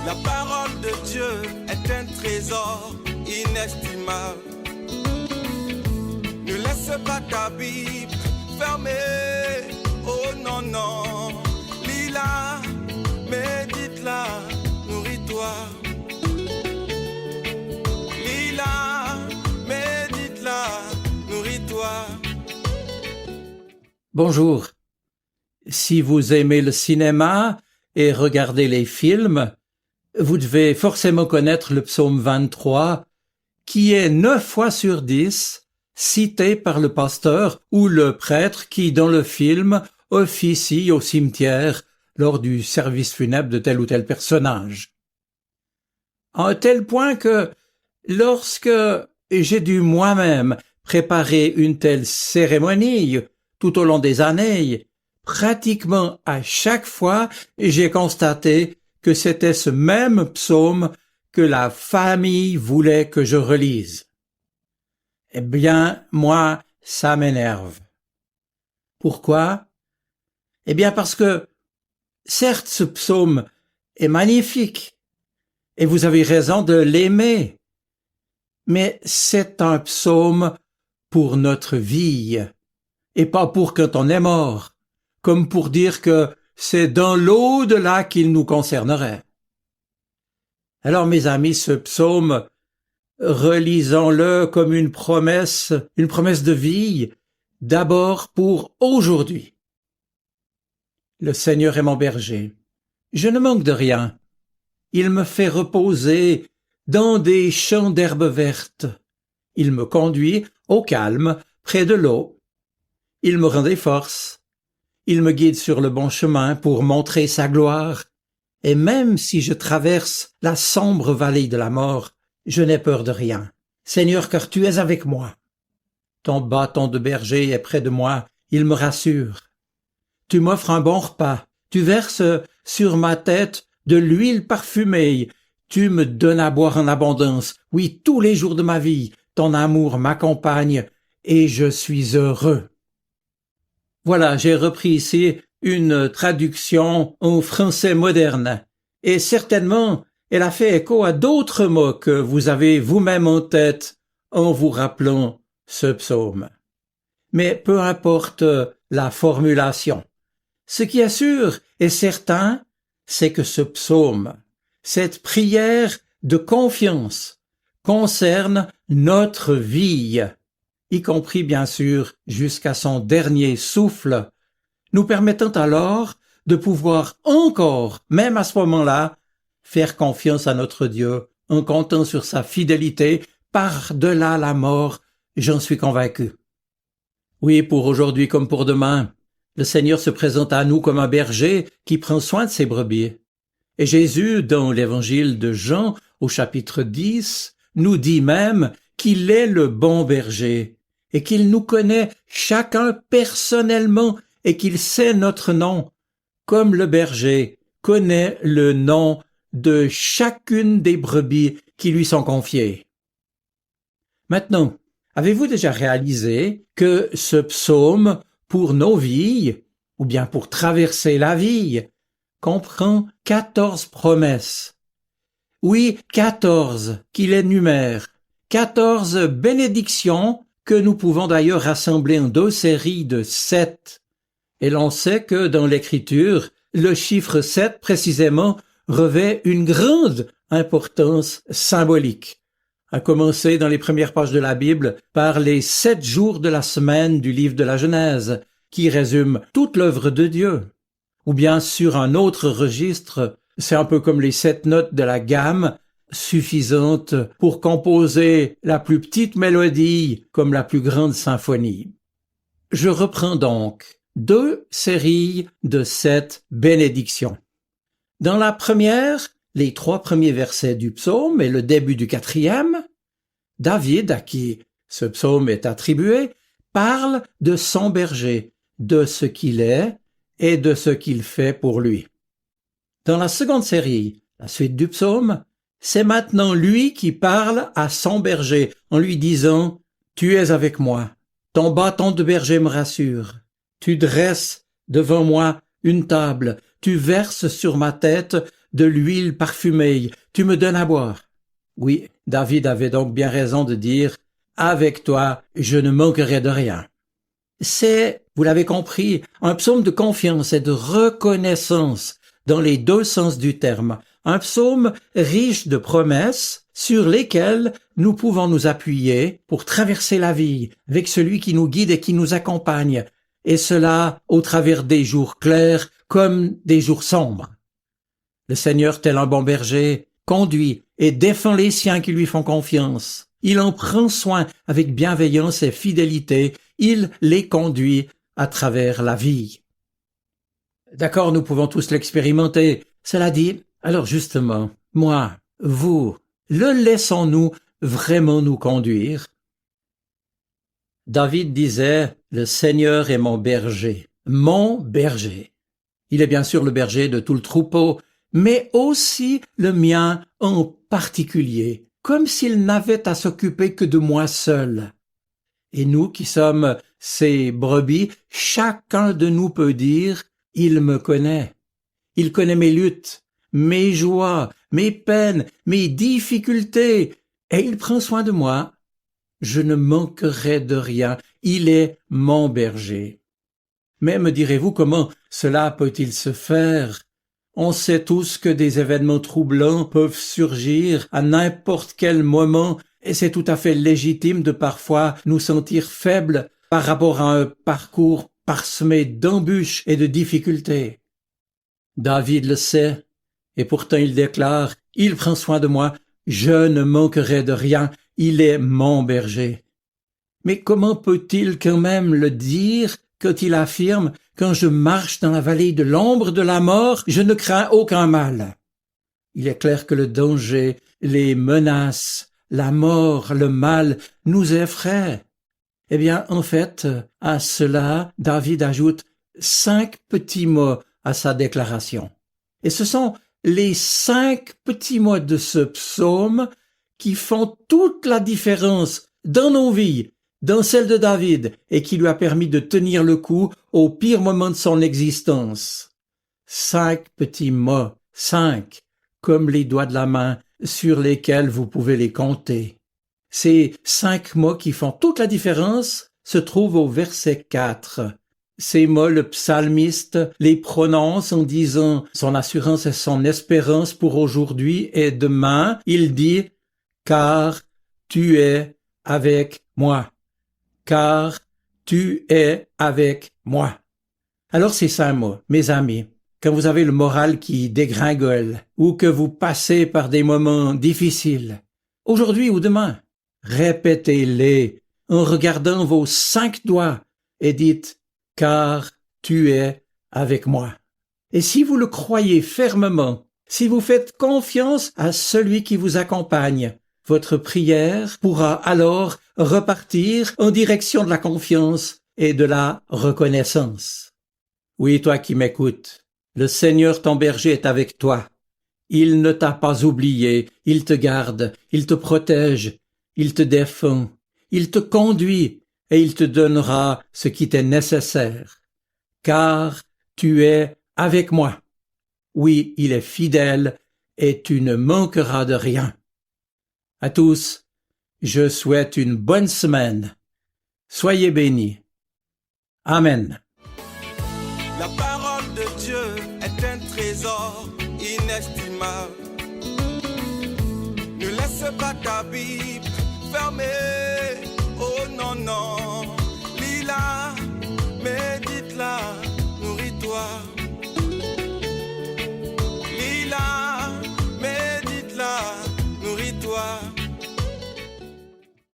La parole de Dieu est un trésor inestimable. Ne laisse pas ta Bible fermée. Oh non, non. Lis-la, médite-la, nourris-toi. Lis-la, médite-la, nourris-toi. Bonjour. Si vous aimez le cinéma et regardez les films, vous devez forcément connaître le psaume 23, qui est 9 fois sur 10 cité par le pasteur ou le prêtre qui, dans le film, officie au cimetière lors du service funèbre de tel ou tel personnage. À un tel point que, lorsque j'ai dû moi-même préparer une telle cérémonie tout au long des années, pratiquement à chaque fois, j'ai constaté que c'était ce même psaume que la famille voulait que je relise. Eh bien, moi, ça m'énerve. Pourquoi? Eh bien, parce que, certes, ce psaume est magnifique, et vous avez raison de l'aimer, mais c'est un psaume pour notre vie, et pas pour quand on est mort, comme pour dire que c'est dans l'au-delà qu'il nous concernerait. Alors, mes amis, ce psaume, relisons-le comme une promesse de vie, d'abord pour aujourd'hui. Le Seigneur est mon berger. Je ne manque de rien. Il me fait reposer dans des champs d'herbes vertes. Il me conduit au calme, près de l'eau. Il me rend des forces. Il me guide sur le bon chemin pour montrer sa gloire. Et même si je traverse la sombre vallée de la mort, je n'ai peur de rien. Seigneur, car tu es avec moi. Ton bâton de berger est près de moi, il me rassure. Tu m'offres un bon repas, tu verses sur ma tête de l'huile parfumée, tu me donnes à boire en abondance. Oui, tous les jours de ma vie, ton amour m'accompagne et je suis heureux. Voilà, j'ai repris ici une traduction en français moderne, et certainement elle a fait écho à d'autres mots que vous avez vous-même en tête en vous rappelant ce psaume. Mais peu importe la formulation, ce qui est sûr et certain, c'est que ce psaume, cette prière de confiance, concerne notre vie, y compris bien sûr jusqu'à son dernier souffle, nous permettant alors de pouvoir encore, même à ce moment-là, faire confiance à notre Dieu en comptant sur sa fidélité par-delà la mort, j'en suis convaincu. Oui, pour aujourd'hui comme pour demain, le Seigneur se présente à nous comme un berger qui prend soin de ses brebis. Et Jésus, dans l'évangile de Jean, au chapitre 10, nous dit même qu'il est le bon berger et qu'il nous connaît chacun personnellement et qu'il sait notre nom, comme le berger connaît le nom de chacune des brebis qui lui sont confiées. Maintenant, avez-vous déjà réalisé que ce psaume, pour nos vies, ou bien pour traverser la vie, comprend 14 promesses? Oui, 14 qu'il énumère, 14 bénédictions que nous pouvons d'ailleurs rassembler en 2 séries de 7. Et l'on sait que dans l'Écriture, le chiffre 7 précisément revêt une grande importance symbolique, à commencer dans les premières pages de la Bible par les 7 jours de la semaine du livre de la Genèse, qui résume toute l'œuvre de Dieu. Ou bien sur un autre registre, c'est un peu comme les 7 notes de la gamme, suffisantes pour composer la plus petite mélodie comme la plus grande symphonie. Je reprends donc 2 séries de 7 bénédictions. Dans la première, les 3 premiers versets du psaume et le début du 4e, David, à qui ce psaume est attribué, parle de son berger, de ce qu'il est et de ce qu'il fait pour lui. Dans la seconde série, la suite du psaume, c'est maintenant lui qui parle à son berger en lui disant « Tu es avec moi, ton bâton de berger me rassure, tu dresses devant moi une table, tu verses sur ma tête de l'huile parfumée, tu me donnes à boire. Oui, David avait donc bien raison de dire « Avec toi, je ne manquerai de rien ». C'est, vous l'avez compris, un psaume de confiance et de reconnaissance dans les deux sens du terme. Un psaume riche de promesses sur lesquelles nous pouvons nous appuyer pour traverser la vie avec celui qui nous guide et qui nous accompagne, et cela au travers des jours clairs comme des jours sombres. Le Seigneur, tel un bon berger, conduit et défend les siens qui lui font confiance. Il en prend soin avec bienveillance et fidélité. Il les conduit à travers la vie. D'accord, nous pouvons tous l'expérimenter. Cela dit, alors justement, moi, vous, le laissons-nous vraiment nous conduire? David disait, « Le Seigneur est mon berger, mon berger. » Il est bien sûr le berger de tout le troupeau, mais aussi le mien en particulier, comme s'il n'avait à s'occuper que de moi seul. Et nous qui sommes ses brebis, chacun de nous peut dire « Il me connaît. Il connaît mes luttes, mes joies, mes peines, mes difficultés, et il prend soin de moi. Je ne manquerai de rien. Il est mon berger. » Mais me direz-vous comment cela peut-il se faire? On sait tous que des événements troublants peuvent surgir à n'importe quel moment, et c'est tout à fait légitime de parfois nous sentir faibles par rapport à un parcours parsemé d'embûches et de difficultés. David le sait, et pourtant il déclare « Il prend soin de moi, je ne manquerai de rien, il est mon berger. » Mais comment peut-il quand même le dire quand il affirme « Quand je marche dans la vallée de l'ombre de la mort, je ne crains aucun mal ». Il est clair que le danger, les menaces, la mort, le mal nous effraient. Eh bien, en fait, à cela, David ajoute 5 petits mots à sa déclaration. Et ce sont les 5 petits mots de ce psaume qui font toute la différence dans nos vies, dans celle de David, et qui lui a permis de tenir le coup au pire moment de son existence. 5 petits mots, 5, comme les doigts de la main, sur lesquels vous pouvez les compter. Ces 5 mots qui font toute la différence se trouvent au verset 4. Ces mots, le psalmiste les prononce en disant son assurance et son espérance pour aujourd'hui et demain. Il dit « Car tu es avec moi. Car tu es avec moi. » Alors ces 5 mots, mes amis, quand vous avez le moral qui dégringole ou que vous passez par des moments difficiles, aujourd'hui ou demain, répétez-les en regardant vos 5 doigts et dites « Car tu es avec moi. » Et si vous le croyez fermement, si vous faites confiance à celui qui vous accompagne, votre prière pourra alors repartir en direction de la confiance et de la reconnaissance. Oui, toi qui m'écoutes, le Seigneur ton berger est avec toi. Il ne t'a pas oublié, il te garde, il te protège, il te défend, il te conduit et il te donnera ce qui t'est nécessaire. Car tu es avec moi. Oui, il est fidèle et tu ne manqueras de rien. À tous, je souhaite une bonne semaine. Soyez bénis. Amen. La parole de Dieu est un trésor inestimable. Ne laisse pas ta Bible fermée. Oh non, non. Lis-la, médite-la, nourris-toi.